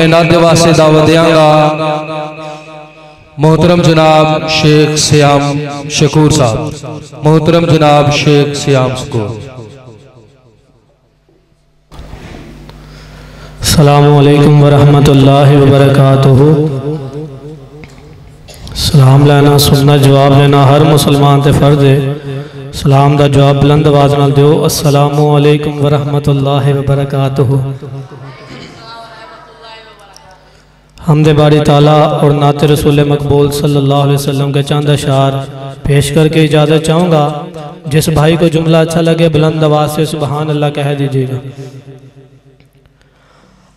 नाते वास्ते दावत देंगा मोहतरम जनाब शेख सियाम शकूर साहब। मोहतरम जनाब शेख सियाम शकूर। अस्सलामु अलैकुम वरहमतुल्लाहि वबरकातुहू। सलाम लेना सुनना जवाब लेना हर मुसलमान ते फर्ज है। सलाम दा जवाब बुलंद आवाज़ नाल दिओ। अस्सलामु अलैकुम वरहमतुल्लाहि वबरकातुहू। हमदे बारी ताला और नाते रसूल मकबूल सल्लल्लाहु अलैहि वसल्लम के चंद अशार पेश करके इजाज़त चाहूँगा। जिस भाई को जुमला अच्छा लगे बुलंद आवाज़ से सुबहान अल्लाह कह दीजिएगा।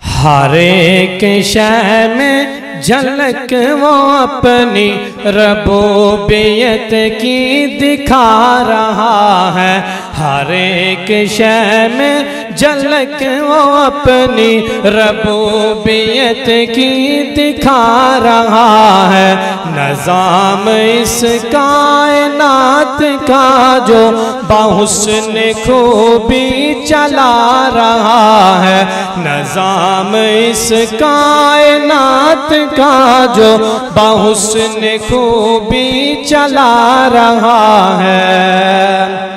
हर एक शय में झलक वो अपनी रबूबियत की दिखा रहा है। हर एक शय में झलक वो अपनी रबूबियत की दिखा रहा है। नज़ाम इस कायनात का जो बाहुस्न खूबी चला रहा है। नज़ाम इस कायनात का जो बाहुस्न खूबी चला रहा है।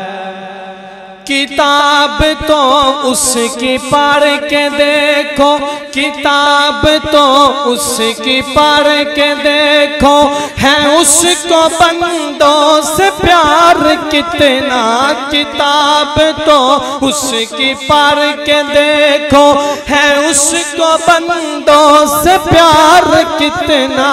किताब तो उसकी पढ़ के देखो, किताब तो उसकी पढ़ के देखो, है उसको बंदों से प्यार कितना। किताब तो उसकी पढ़ के देखो, है उसको बंदों से प्यार कितना।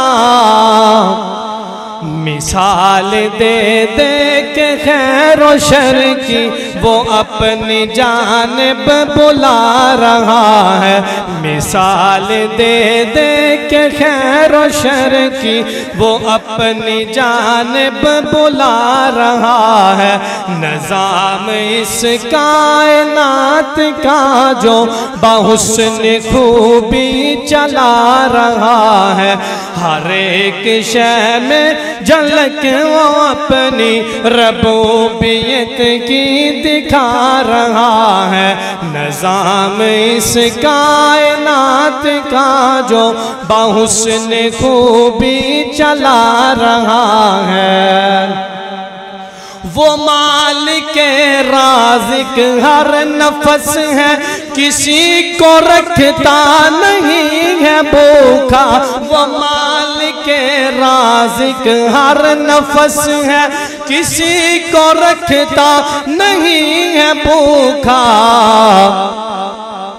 मिसाल दे दे के खैर और शर की वो अपनी जानिब बुला रहा है। मिसाल दे दे के खैर और शर की वो अपनी जानिब बुला रहा है। नज़ाम इस कायनात का जो बाहुस्न खूबी चला रहा है। हर एक शय में झलक वो अपनी रबूबियत की दिखा रहा है। नज़ाम इस कायनात का जो बाहुस्न खूबी चला रहा है। वो मालिक राज़िक हर नफस है, किसी को रखता नहीं है भूखा। वो मालिक राज़िक हर नफस है, किसी को रखता नहीं है भूखा।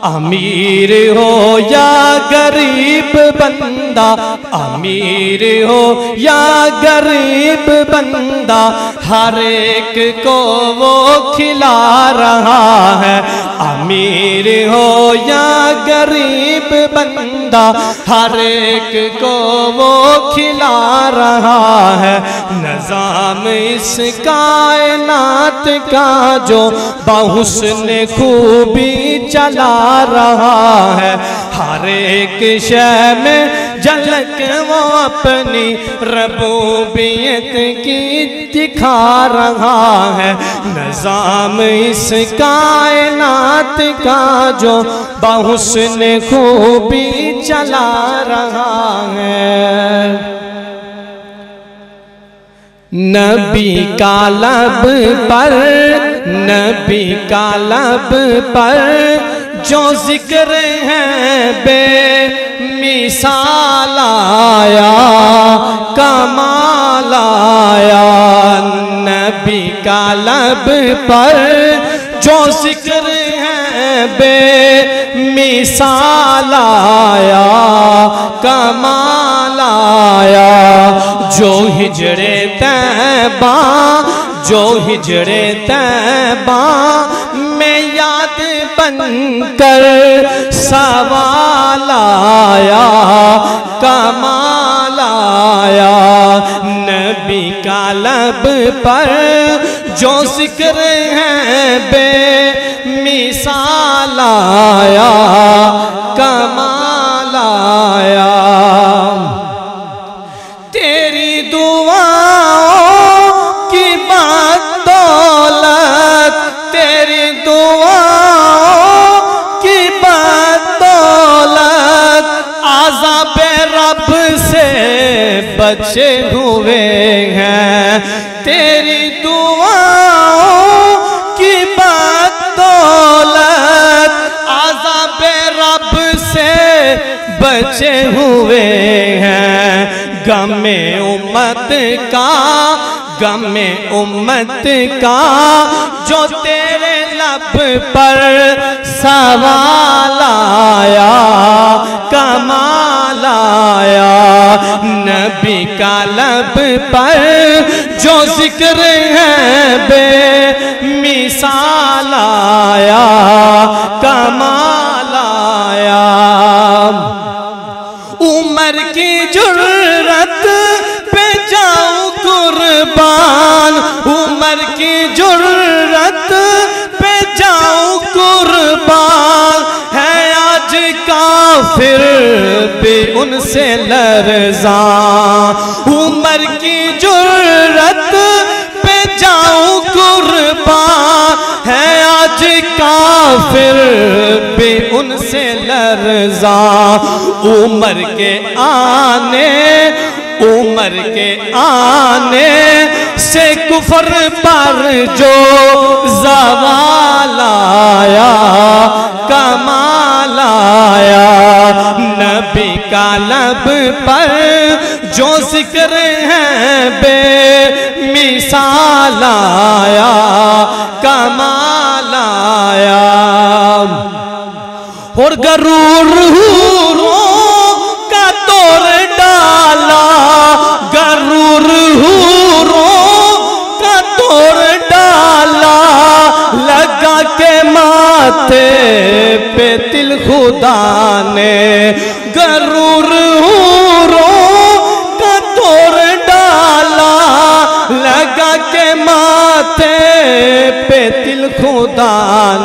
अमीर हो या गरीब बंदा, अमीर हो या गरीब बंदा, हर एक को वो खिला रहा है। अमीर हो या गरीब बंदा, हर एक को वो खिला रहा है। नज़ाम इस कायनात का जो बाहुस्न खूबी चला रहा है। हर एक शय में झलक वो अपनी रबूबियत की दिखा रहा है। नज़ाम इस कायनात का जो बाहुस्न खूबी चला रहा है। नबी का लब पर, नबी का लब पर जो जिक्र है बेमिसाल आया, कमाल आया। नबी का लब पर जो जिक्र है बेमिसाल आया, कमाल आया। जो हिजरे तैबा, जो हिजरे तैबा में याद बनकर सवाल आया, कमाल आया। नबी का लब पर जो जिक्र है बेमिसाल आया, कमाल आया। तेरी दुआओं की बदौलत, तेरी दुआओं की बदौलत बचे हुए हैं। तेरी दुआओं की बदौलत अज़ाबे रब से बचे हुए हैं। गमे उम्मत का, गमे उम्मत का जो तेरे लब पर सवाल आया, कमाल आया। नबी का लब पर जो जिक्र है बेमिसाल आया, कमाल आया। उमर की जुर्रत पे जाऊं कुर्बान, उमर की जुर्रत पे जाऊं कुर्बान। है आज काफिर भी उनसे लरज़ा, उमर की जुर्रत पे जाऊं कुर्बान। है आज काफिर भी उनसे लरज़ा। उमर के आने, उमर के आने से कुफर पर जो ज़वाल आया, कमाल आया। नबी का लब पर जो जिक्र है बेमिसाल आया, कमाल आया। और गरूर हूरों का तोड़ डाला, गरूर हूरों का तोड़ डाला। लगा के माथे पे तिल खुदा ने, गरूर हूरों का तोड़ डाला। लगा के माथे पे तिल खुदा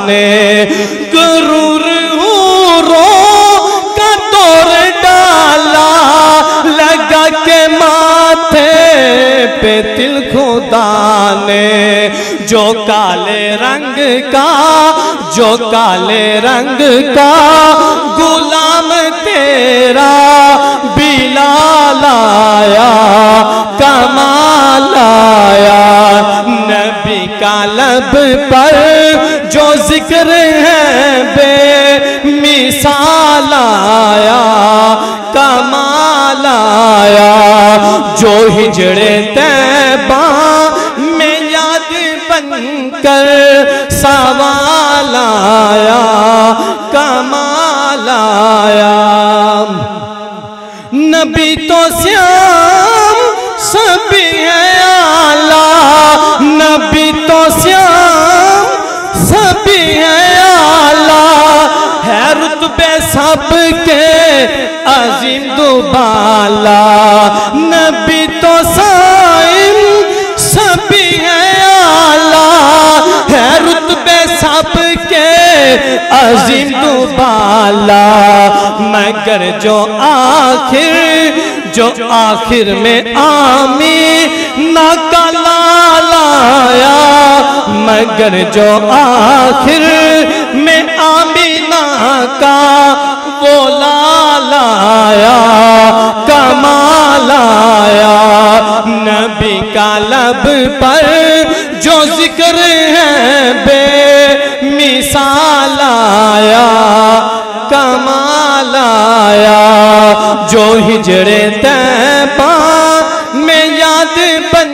ने, गरूर का तोड़ डाला। लगा के माथे पे तिल खुदा ने। जो काले रंग का, जो काले रंग का गुलाम तेरा बिलाल आया, कमाल आया। नबी का लब पर जो जिक्र है बेमिसाल आया, कमाल आया। जो हिजड़े तैबा में याद बनकर सवाल आया, कमाल आया। नबी तो श्याम सभी है आला, नबी तो श्याम सभी है आला। है रुतबे सबके अजीम दुबाला। नबी तो साइम सभी है आला। है रुतबे सबके अजीम दुबाला। मगर जो आखिर में आमीना का लाल आया, मगर जो आखिर में आमीना का वो लाल आया, कमाल आया। नबी का लब पर जो जिक्र है बेमिसाल आया, कमाल आया। जो हिजड़े तैबा में याद बन